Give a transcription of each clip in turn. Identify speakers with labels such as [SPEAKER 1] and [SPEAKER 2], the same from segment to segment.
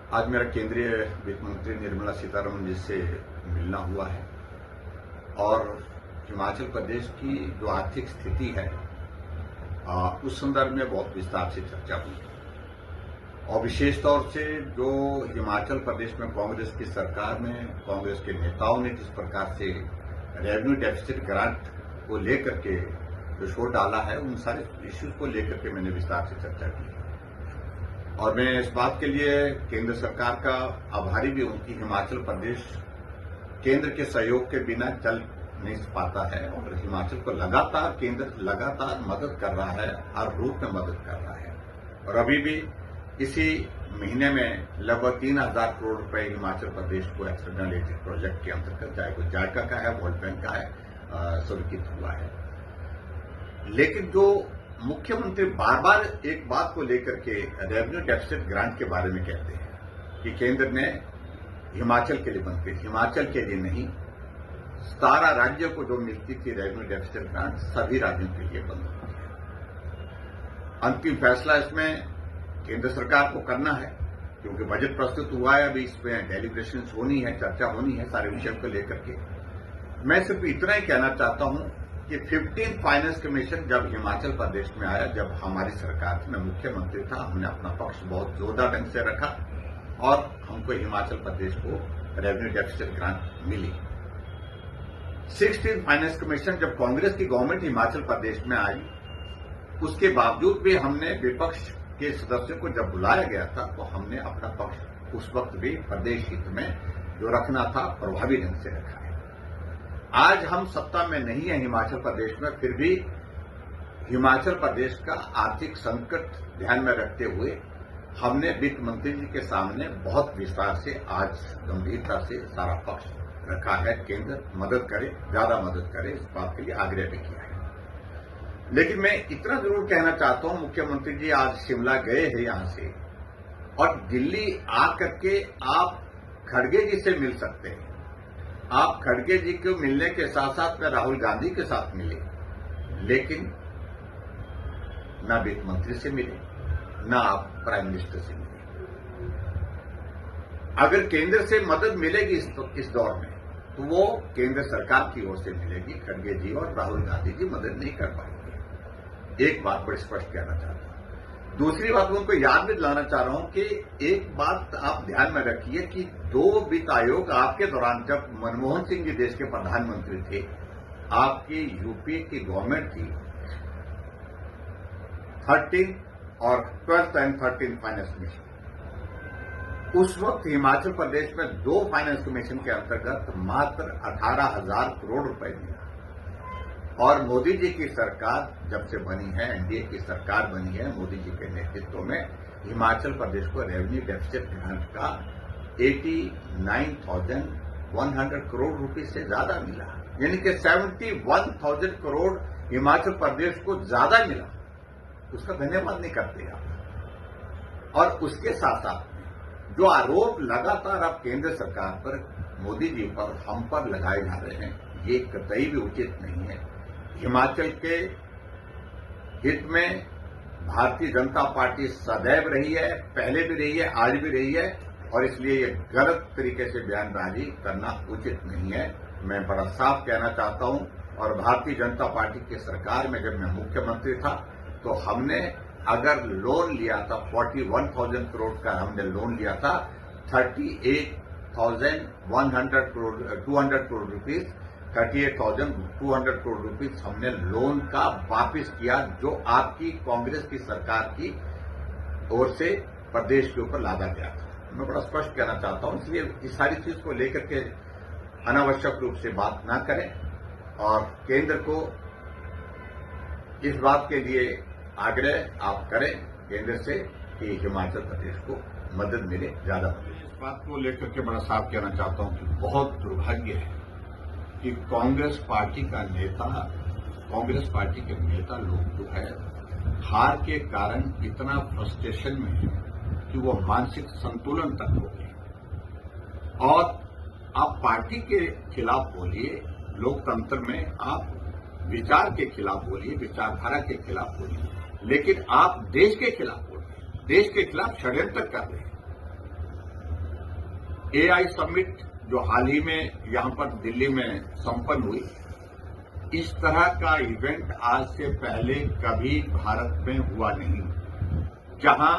[SPEAKER 1] आज मेरा केंद्रीय वित्त मंत्री निर्मला सीतारमण जी से मिलना हुआ है और हिमाचल प्रदेश की जो आर्थिक स्थिति है उस संदर्भ में बहुत विस्तार से चर्चा हुई और विशेष तौर से जो हिमाचल प्रदेश में कांग्रेस की सरकार में कांग्रेस के नेताओं ने जिस प्रकार से रेवेन्यू डेफिसिट ग्रांट को लेकर के जो शोर डाला है उन सारे इश्यूज को लेकर के मैंने विस्तार से चर्चा की और मैं इस बात के लिए केंद्र सरकार का आभारी भी हूं कि हिमाचल प्रदेश केंद्र के सहयोग के बिना चल नहीं पाता है और हिमाचल को केंद्र लगातार मदद कर रहा है, हर रूप में मदद कर रहा है। और अभी भी इसी महीने में लगभग 3,000 करोड़ रुपए हिमाचल प्रदेश को एक्सटर्नल प्रोजेक्ट के अंतर्गत, चाहे वो जायका का है, वर्ल्ड बैंक का है, स्वीकृत हुआ है। लेकिन जो मुख्यमंत्री बार बार एक बात को लेकर के रेवेन्यू डेफिसिट ग्रांट के बारे में कहते हैं कि केंद्र ने हिमाचल के लिए बंद की, हिमाचल के लिए नहीं, 17 राज्यों को जो मिलती थी रेवेन्यू डेफिसिट ग्रांट सभी राज्यों के लिए बंद हो गई है। अंतिम फैसला इसमें केंद्र सरकार को करना है क्योंकि बजट प्रस्तुत हुआ है, अभी इसमें डेलिब्रेशन होनी है, चर्चा होनी है सारे विषयों को लेकर के। मैं सिर्फ इतना ही कहना चाहता हूं कि 15th फाइनेंस कमीशन जब हिमाचल प्रदेश में आया, जब हमारी सरकार थी, मैं मुख्यमंत्री था, हमने अपना पक्ष बहुत जोरदार ढंग से रखा और हमको हिमाचल प्रदेश को रेवेन्यू डेफिसिट ग्रांट मिली। 16th फाइनेंस कमीशन जब कांग्रेस की गवर्नमेंट हिमाचल प्रदेश में आई, उसके बावजूद भी हमने विपक्ष के सदस्यों को जब बुलाया गया था तो हमने अपना पक्ष उस वक्त भी प्रदेश हित में जो रखना था प्रभावी ढंग से रखा है। आज हम सत्ता में नहीं है हिमाचल प्रदेश में, फिर भी हिमाचल प्रदेश का आर्थिक संकट ध्यान में रखते हुए हमने वित्त मंत्री जी के सामने बहुत विस्तार से आज गंभीरता से सारा पक्ष रखा है। केंद्र मदद करे, ज्यादा मदद करे, इस बात के लिए आग्रह भी किया है। लेकिन मैं इतना जरूर कहना चाहता हूं, मुख्यमंत्री जी आज शिमला गए हैं यहां से और दिल्ली आकर के आप खड़गे जी से मिल सकते हैं। आप खड़गे जी को मिलने के साथ साथ में राहुल गांधी के साथ मिले, लेकिन न वित्त मंत्री से मिले, न आप प्राइम मिनिस्टर से मिले। अगर केंद्र से मदद मिलेगी इस दौर में तो वो केंद्र सरकार की ओर से मिलेगी, खड़गे जी और राहुल गांधी जी मदद नहीं कर पाएंगे। एक बात बड़ी स्पष्ट कहना चाहता हूं। दूसरी बात उनको याद भी दिलाना चाह रहा हूं कि एक बात आप ध्यान में रखिए कि 2 वित्त आयोग आपके दौरान, जब मनमोहन सिंह जी देश के प्रधानमंत्री थे, आपकी यूपी की गवर्नमेंट थी, 13 और 12th and 13th finance commission, उस वक्त हिमाचल प्रदेश में 2 फाइनेंस कमीशन के अंतर्गत मात्र 18,000 करोड़ रुपए मिला। और मोदी जी की सरकार जब से बनी है, एनडीए की सरकार बनी है मोदी जी के नेतृत्व में, हिमाचल प्रदेश को रेवेन्यू डेफिसिट ग्रांट का 89,100 करोड़ रुपए से ज्यादा मिला, यानी कि 71,000 करोड़ हिमाचल प्रदेश को ज्यादा मिला। उसका धन्यवाद नहीं करते आप। और उसके साथ साथ जो आरोप लगातार अब केंद्र सरकार पर, मोदी जी पर, हम पर लगाए जा रहे हैं, ये कतई भी उचित नहीं है। हिमाचल के हित में भारतीय जनता पार्टी सदैव रही है, पहले भी रही है, आज भी रही है, और इसलिए ये गलत तरीके से बयानबाजी करना उचित नहीं है। मैं बड़ा साफ कहना चाहता हूं। और भारतीय जनता पार्टी की सरकार में जब मैं मुख्यमंत्री था तो हमने अगर लोन लिया था 41,000 करोड़ का हमने लोन लिया था, 38,200 करोड़ रुपीज 38,200 करोड़ रुपीज हमने लोन का वापिस किया, जो आपकी कांग्रेस की सरकार की ओर से प्रदेश के ऊपर लादा गया था। मैं बड़ा स्पष्ट कहना चाहता हूं, इसलिए इस सारी चीज को लेकर के अनावश्यक रूप से बात ना करें और केंद्र को इस बात के लिए आग्रह आप करें केंद्र से कि हिमाचल प्रदेश को मदद मिले, ज्यादा मदद। इस बात को लेकर के बड़ा साफ कहना चाहता हूं कि बहुत दुर्भाग्य है कि कांग्रेस पार्टी के नेता लोग जो है हार के कारण इतना फ्रस्ट्रेशन में है कि वो मानसिक संतुलन तक हो गए। और आप पार्टी के खिलाफ बोलिए, लोकतंत्र में आप विचार के खिलाफ बोलिए, विचारधारा के खिलाफ बोलिए, लेकिन आप देश के खिलाफ बोल रहे हैं, देश के खिलाफ षड्यंत्र कर रहे हैं। एआई समिट जो हाल ही में यहां पर दिल्ली में संपन्न हुई, इस तरह का इवेंट आज से पहले कभी भारत में हुआ नहीं, जहां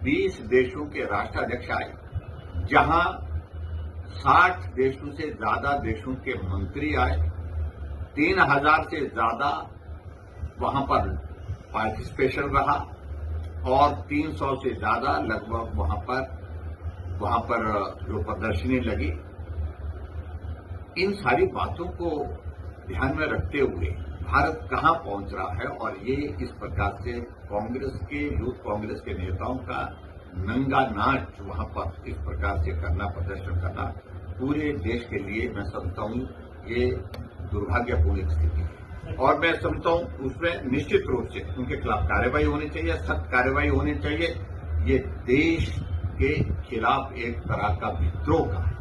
[SPEAKER 1] 20 देशों के राष्ट्राध्यक्ष आए, जहां 60 देशों से ज्यादा देशों के मंत्री आए, 3000 से ज्यादा वहां पर पार्टिसिपेशन रहा और 300 से ज्यादा लगभग वहां पर जो प्रदर्शनी लगी। इन सारी बातों को ध्यान में रखते हुए भारत कहां पहुंच रहा है और ये इस प्रकार से यूथ कांग्रेस के नेताओं का नंगा नाच वहां पर इस प्रकार से करना, प्रदर्शन करना, पूरे देश के लिए मैं समझता हूं ये दुर्भाग्यपूर्ण स्थिति है। और मैं समझता हूं उसमें निश्चित रूप से उनके खिलाफ कार्रवाई होनी चाहिए, सख्त कार्रवाई होनी चाहिए। ये देश के खिलाफ एक तरह का विद्रोह का है।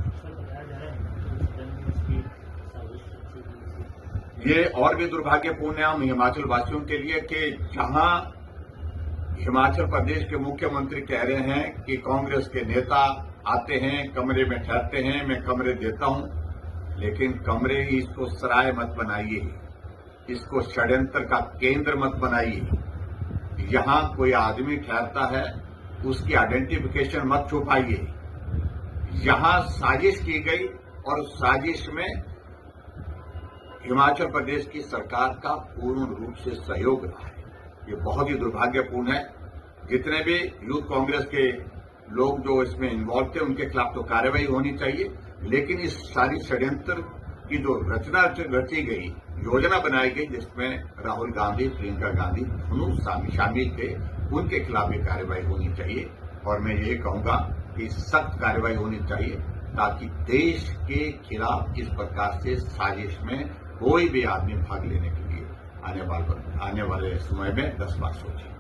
[SPEAKER 1] ये और भी दुर्भाग्यपूर्ण है हम हिमाचल वासियों के लिए कि जहां हिमाचल प्रदेश के मुख्यमंत्री कह रहे हैं कि कांग्रेस के नेता आते हैं, कमरे में ठहरते हैं, मैं कमरे देता हूं, लेकिन कमरे ही इसको सराय मत बनाइए, इसको षड्यंत्र का केंद्र मत बनाइए। यहां कोई आदमी ठहरता है, उसकी आइडेंटिफिकेशन मत छुपाइए। यहां साजिश की गई और साजिश में हिमाचल प्रदेश की सरकार का पूर्ण रूप से सहयोग रहा है। ये बहुत ही दुर्भाग्यपूर्ण है। जितने भी यूथ कांग्रेस के लोग जो इसमें इन्वॉल्व थे उनके खिलाफ तो कार्रवाई होनी चाहिए, लेकिन इस सारी षड्यंत्र की जो रचना रची गई, योजना बनाई गई, जिसमें राहुल गांधी, प्रियंका गांधी दोनों शामिल थे, उनके खिलाफ भी कार्रवाई होनी चाहिए। और मैं यही कहूंगा कि सख्त कार्रवाई होनी चाहिए ताकि देश के खिलाफ इस प्रकार से साजिश में कोई भी आदमी भाग लेने के लिए आने वाले समय में 10 बार सोचे।